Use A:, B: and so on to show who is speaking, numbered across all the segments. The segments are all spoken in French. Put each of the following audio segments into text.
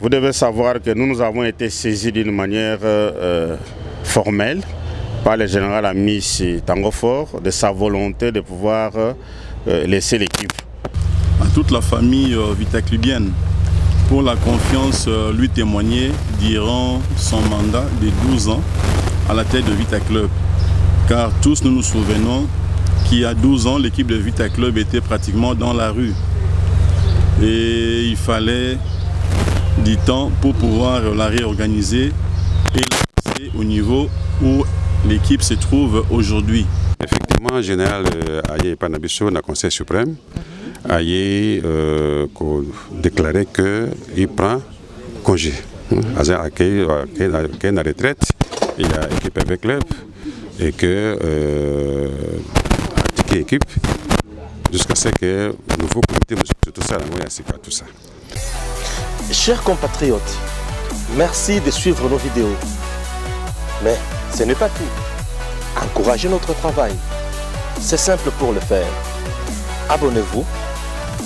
A: Vous devez savoir que nous avons été saisis d'une manière formelle par le général Amici Tangofor de sa volonté de pouvoir laisser l'équipe.
B: À toute la famille vitaclubienne pour la confiance lui témoignée durant son mandat de 12 ans à la tête de Vita Club. Car tous nous nous souvenons qu'il y a 12 ans, l'équipe de Vita Club était pratiquement dans la rue. Et il fallait du temps pour pouvoir la réorganiser et la passer au niveau où l'équipe se trouve aujourd'hui.
C: Effectivement, le général Aye Panabiso, le Conseil suprême, a déclaré qu'il prend congé. Il a une retraite, il a équipe avec club et que équipe jusqu'à ce que le nouveau comité tout ça, tout ça.
D: Chers compatriotes, merci de suivre nos vidéos. Mais ce n'est pas tout. Encouragez notre travail. C'est simple pour le faire. Abonnez-vous.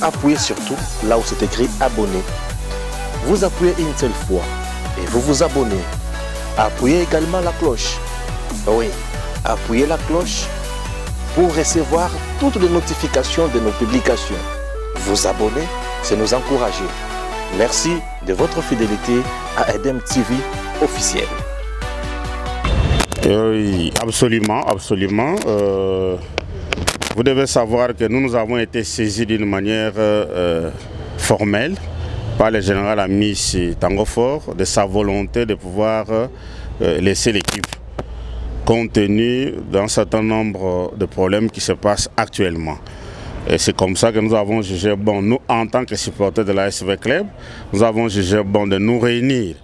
D: Appuyez surtout là où c'est écrit abonner. Vous appuyez une seule fois et vous vous abonnez. Appuyez également la cloche. Oui, appuyez la cloche pour recevoir toutes les notifications de nos publications. Vous abonner, c'est nous encourager. Merci de votre fidélité à Edem TV officiel.
A: Oui, absolument, absolument. Vous devez savoir que nous avons été saisis d'une manière formelle par le général Amici Tangofor de sa volonté de pouvoir laisser l'équipe, compte tenu d'un certain nombre de problèmes qui se passent actuellement. Et c'est comme ça que nous avons jugé bon, nous en tant que supporters de la SV Club, nous avons jugé bon de nous réunir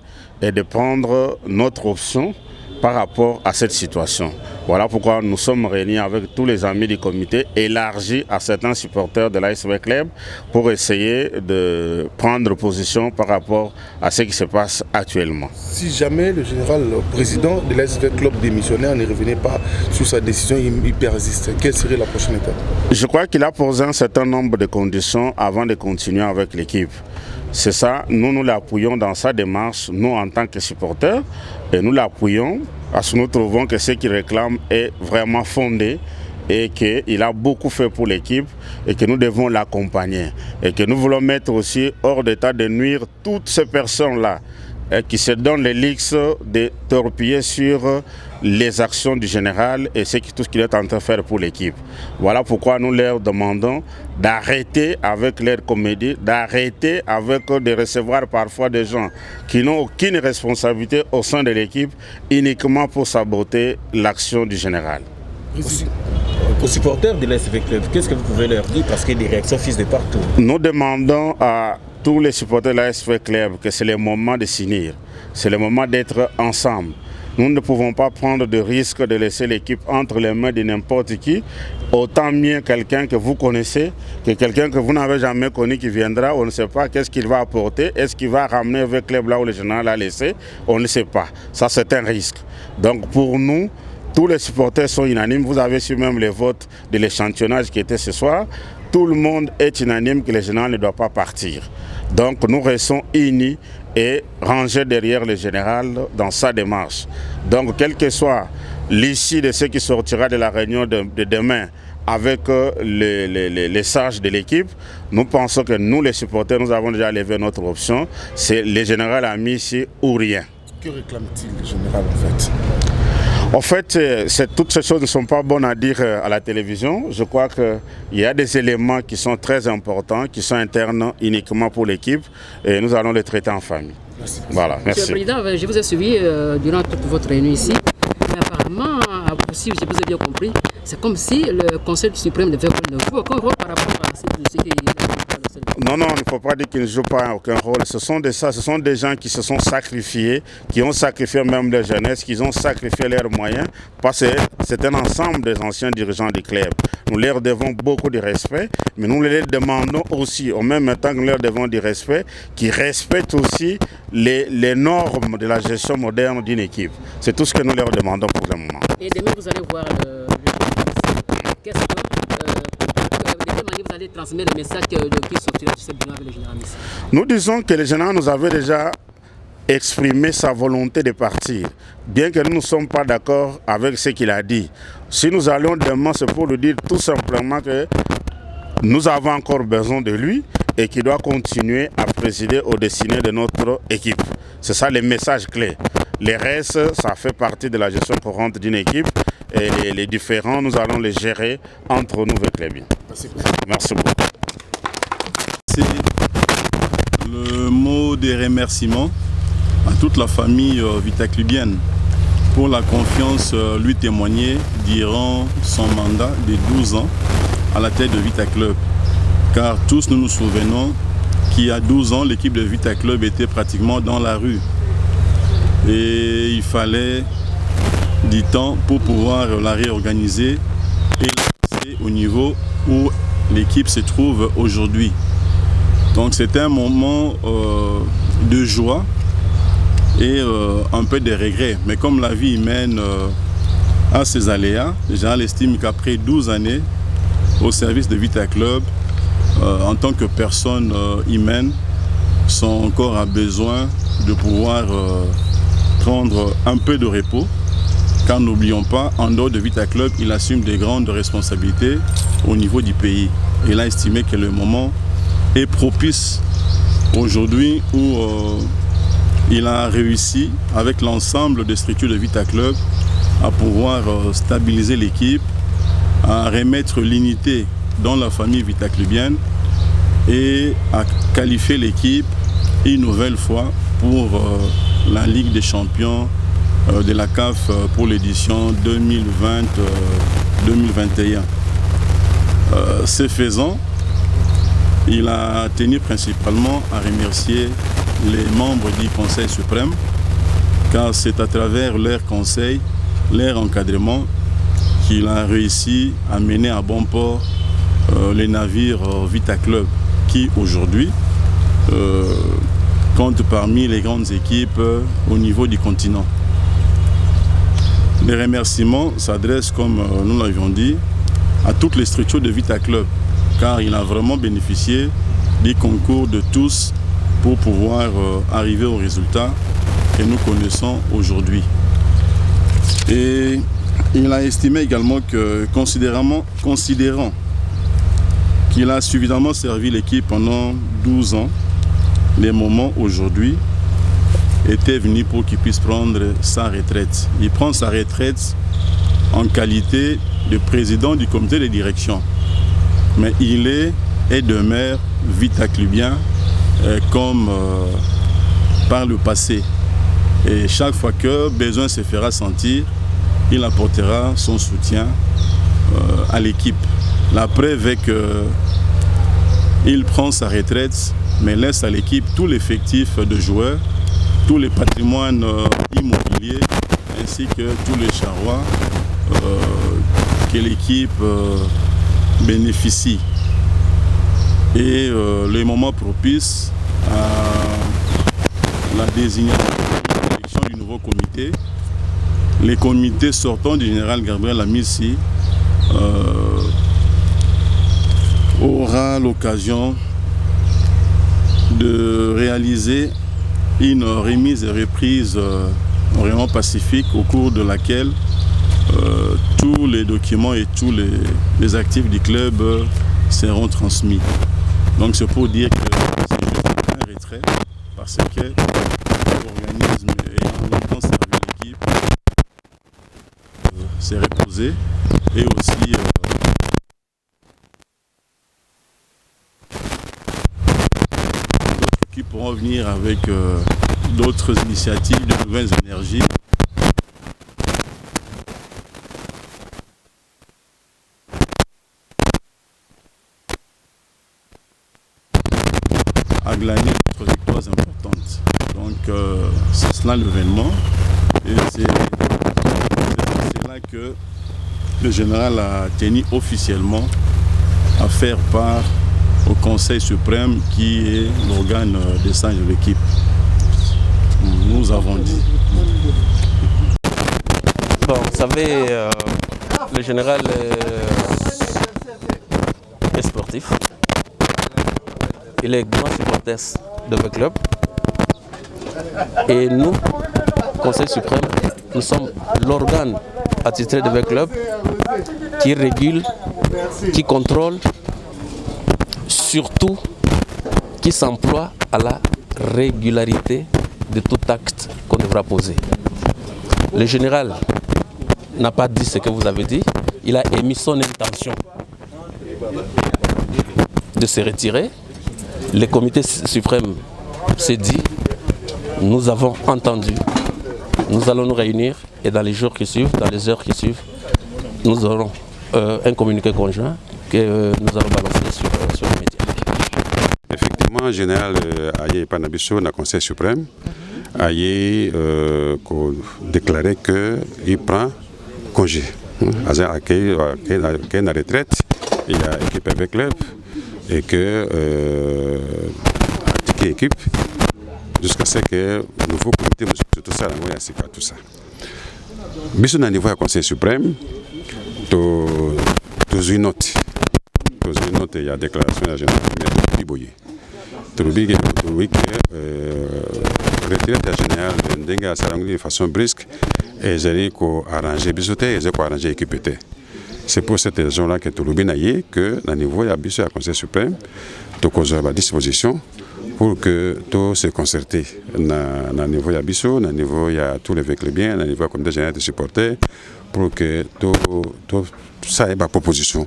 A: et de prendre notre option par rapport à cette situation. Voilà pourquoi nous sommes réunis avec tous les amis du comité, élargi à certains supporters de l'ASV Club pour essayer de prendre position par rapport à ce qui se passe actuellement.
E: Si jamais le général président de l'ASV Club démissionnaire ne revenait pas sur sa décision, il persiste, quelle serait la prochaine étape?
A: Je crois qu'il a posé un certain nombre de conditions avant de continuer avec l'équipe. C'est ça, nous l'appuyons dans sa démarche, nous en tant que supporters, et nous l'appuyons parce que nous trouvons que ce qu'il réclame est vraiment fondé et qu'il a beaucoup fait pour l'équipe et que nous devons l'accompagner. Et que nous voulons mettre aussi hors d'état de nuire toutes ces personnes-là qui se donnent les luxe de torpiller sur les actions du général et tout ce qu'il est en train de faire pour l'équipe. Voilà pourquoi nous leur demandons d'arrêter avec leur comédie, d'arrêter avec de recevoir parfois des gens qui n'ont aucune responsabilité au sein de l'équipe uniquement pour saboter l'action du général.
F: Aux supporters de l'ASV Club, qu'est-ce que vous pouvez leur dire parce qu'il y a des réactions fusent de partout?
A: Nous demandons à tous les supporters de l'ASV Club que c'est le moment de s'unir, c'est le moment d'être ensemble. Nous ne pouvons pas prendre de risque de laisser l'équipe entre les mains de n'importe qui. Autant mieux quelqu'un que vous connaissez que quelqu'un que vous n'avez jamais connu qui viendra. On ne sait pas qu'est-ce qu'il va apporter. Est-ce qu'il va ramener avec le club là où le général l'a laissé? On ne sait pas. Ça, c'est un risque. Donc pour nous, tous les supporters sont unanimes. Vous avez su même les votes de l'échantillonnage qui était ce soir. Tout le monde est unanime que le général ne doit pas partir. Donc nous restons unis et rangés derrière le général dans sa démarche. Donc quel que soit l'issue de ce qui sortira de la réunion de demain avec les sages de l'équipe, nous pensons que nous les supporters, nous avons déjà levé notre option. C'est le général Amici ou rien.
E: Que réclame-t-il le général en fait?
A: En fait, toutes ces choses ne sont pas bonnes à dire à la télévision. Je crois qu'il y a des éléments qui sont très importants, qui sont internes uniquement pour l'équipe et nous allons les traiter en famille.
E: Merci.
A: Voilà, merci.
G: Monsieur le Président, je vous ai suivi durant toute votre réunion ici. Mais apparemment, si je vous ai bien compris, c'est comme si le Conseil suprême ne joue aucun rôle par rapport à ce qui est...
A: Non, il ne faut pas dire qu'ils ne jouent pas aucun rôle. Ce sont des gens qui se sont sacrifiés, qui ont sacrifié même leur jeunesse, qui ont sacrifié leurs moyens, parce que c'est un ensemble des anciens dirigeants du club. Nous leur devons beaucoup de respect, mais nous leur demandons aussi, en même temps que nous leur devons du respect, qu'ils respectent aussi les normes de la gestion moderne d'une équipe. C'est tout ce que nous leur demandons pour le moment.
G: Et demain, vous allez voir qu'est-ce que... de quelle manière vous allez transmettre le message qui sortira de cette bilan avec le général Messi?
A: Nous disons que le général nous avait déjà exprimé sa volonté de partir, bien que nous ne sommes pas d'accord avec ce qu'il a dit. Si nous allons demain, c'est pour lui dire tout simplement que nous avons encore besoin de lui et qu'il doit continuer à présider au destiné de notre équipe. C'est ça le message clé. Les restes, ça fait partie de la gestion courante d'une équipe et les différents, nous allons les gérer entre nous avec les biens. Merci beaucoup.
B: C'est le mot des remerciements à toute la famille vitaclubienne pour la confiance lui témoignée durant son mandat de 12 ans à la tête de Vita Club. Car tous nous nous souvenons qu'il y a 12 ans, l'équipe de Vita Club était pratiquement dans la rue. Et il fallait du temps pour pouvoir la réorganiser et la passer au niveau où l'équipe se trouve aujourd'hui. Donc c'était un moment de joie et un peu de regret. Mais comme la vie mène à ses aléas, le général estime qu'après 12 années au service de Vita Club, en tant que personne humaine, son corps a besoin de pouvoir prendre un peu de repos. Car n'oublions pas, en dehors de Vita Club, il assume des grandes responsabilités au niveau du pays. Il a estimé que le moment est propice aujourd'hui où il a réussi, avec l'ensemble des structures de Vita Club, à pouvoir stabiliser l'équipe, à remettre l'unité dans la famille vitaclubienne et à qualifier l'équipe une nouvelle fois pour la Ligue des champions de la CAF pour l'édition 2020-2021. Ce faisant, il a tenu principalement à remercier les membres du Conseil suprême, car c'est à travers leur conseil, leur encadrement, qu'il a réussi à mener à bon port les navires Vita Club, qui aujourd'hui compte parmi les grandes équipes au niveau du continent. Les remerciements s'adressent, comme nous l'avions dit, à toutes les structures de Vita Club, car il a vraiment bénéficié du concours de tous pour pouvoir arriver au résultat que nous connaissons aujourd'hui. Et il a estimé également que, considérant qu'il a suffisamment servi l'équipe pendant 12 ans, les moments aujourd'hui étaient venus pour qu'il puisse prendre sa retraite. Il prend sa retraite en qualité de président du comité de direction. Mais il est et demeure vitaclubien comme par le passé. Et chaque fois que besoin se fera sentir, il apportera son soutien à l'équipe. La preuve est qu'il prend sa retraite, mais laisse à l'équipe tout l'effectif de joueurs, tous les patrimoines immobiliers, ainsi que tous les charrois que l'équipe bénéficie. Et le moment propice à la désignation de l'élection du nouveau comité, les comités sortants du général Gabriel Amissi aura l'occasion de réaliser une remise et reprise vraiment pacifique au cours de laquelle tous les documents et tous les actifs du club seront transmis. Donc c'est pour dire que c'est juste un retrait parce que l'organisme ayant longtemps servi l'équipe s'est reposé et aussi d'autres qui pourront venir avec d'autres initiatives, de nouvelles énergies. À glaner d'autres victoires importantes. Donc c'est cela l'événement et c'est là que le général a tenu officiellement à faire part au Conseil suprême qui est l'organe d'échange de l'équipe. Nous avons dit.
H: Bon, vous savez, le général est sportif.
D: sportif. Il est grand supporter de V Club. Et nous, Conseil suprême, nous sommes l'organe attitré de V Club qui régule, qui contrôle, surtout qui s'emploie à la régularité de tout acte qu'on devra poser. Le général n'a pas dit ce que vous avez dit, il a émis son intention de se retirer. Le comité suprême s'est dit, nous avons entendu, nous allons nous réunir et dans les jours qui suivent, dans les heures qui suivent, nous aurons un communiqué conjoint que nous allons balancer sur les médias.
C: Effectivement, le général Aye Panabiso, le Conseil suprême, a déclaré qu'il prend congé. Il a une retraite, il a équipe avec club et que équipe jusqu'à ce que le nouveau comité tout ça, tout ça. Mais au niveau du Conseil suprême, une note, il y a déclaration de la générale de Boye. Trouvé que retraite générale de façon brusque et j'ai arrangé bisoté et j'ai arrangé équipé. C'est pour cette raison-là que tout le monde que au niveau de la Conseil suprême, tout a à disposition pour que tout se concerter au niveau de l'Abisso, au niveau de tous les véhicules bien, au niveau du comité général de supporters, pour que tout ça ait ma proposition.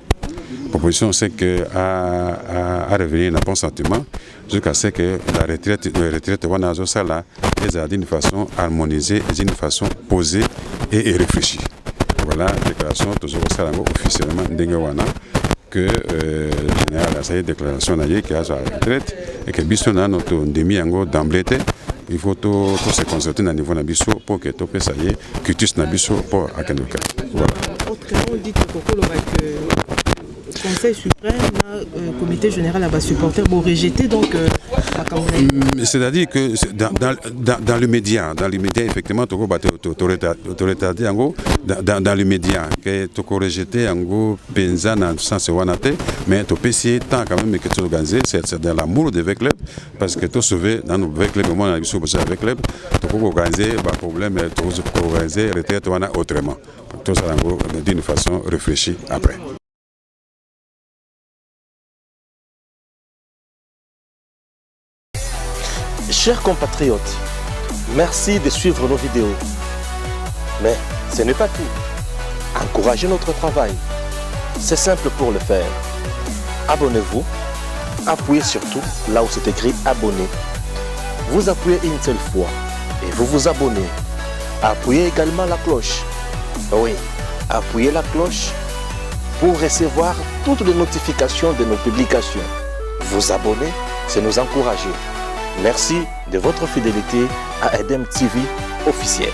C: La proposition, c'est à revenir dans un bon sentiment jusqu'à ce que la retraite est d'une façon harmonisée et d'une façon posée et réfléchie. Voilà la déclaration toujours officiellement d'Engewana que le général a fait déclaration qui a sa retraite et que Bissot a notre demi d'emblée. Il faut tout se concerter au niveau de Bissot pour que tout puisse aller, que tu sois Bissot pour Akanuka. Voilà.
H: Autrement dit, que le Conseil suprême, le comité général va supporter pour rejeter donc
C: c'est-à-dire que dans le média, effectivement, tu aurais dit dans le média que tu aurais rejeté en gros pensa dans le sens où on a été, mais tu peux essayer tant quand même que tu organises, c'est dans l'amour de V Club parce que tu sauvé dans nos V Club, moi on a vu ça avec Club, tu peux organiser pas problème, tu peux organiser retraite autrement. Tout ça en gros d'une façon réfléchie après.
D: Chers compatriotes, merci de suivre nos vidéos. Mais ce n'est pas tout. Encouragez notre travail. C'est simple pour le faire. Abonnez-vous. Appuyez surtout là où c'est écrit abonner. Vous appuyez une seule fois et vous vous abonnez. Appuyez également la cloche. Oui, appuyez la cloche pour recevoir toutes les notifications de nos publications. Vous abonner, c'est nous encourager. Merci de votre fidélité à Edem TV officiel.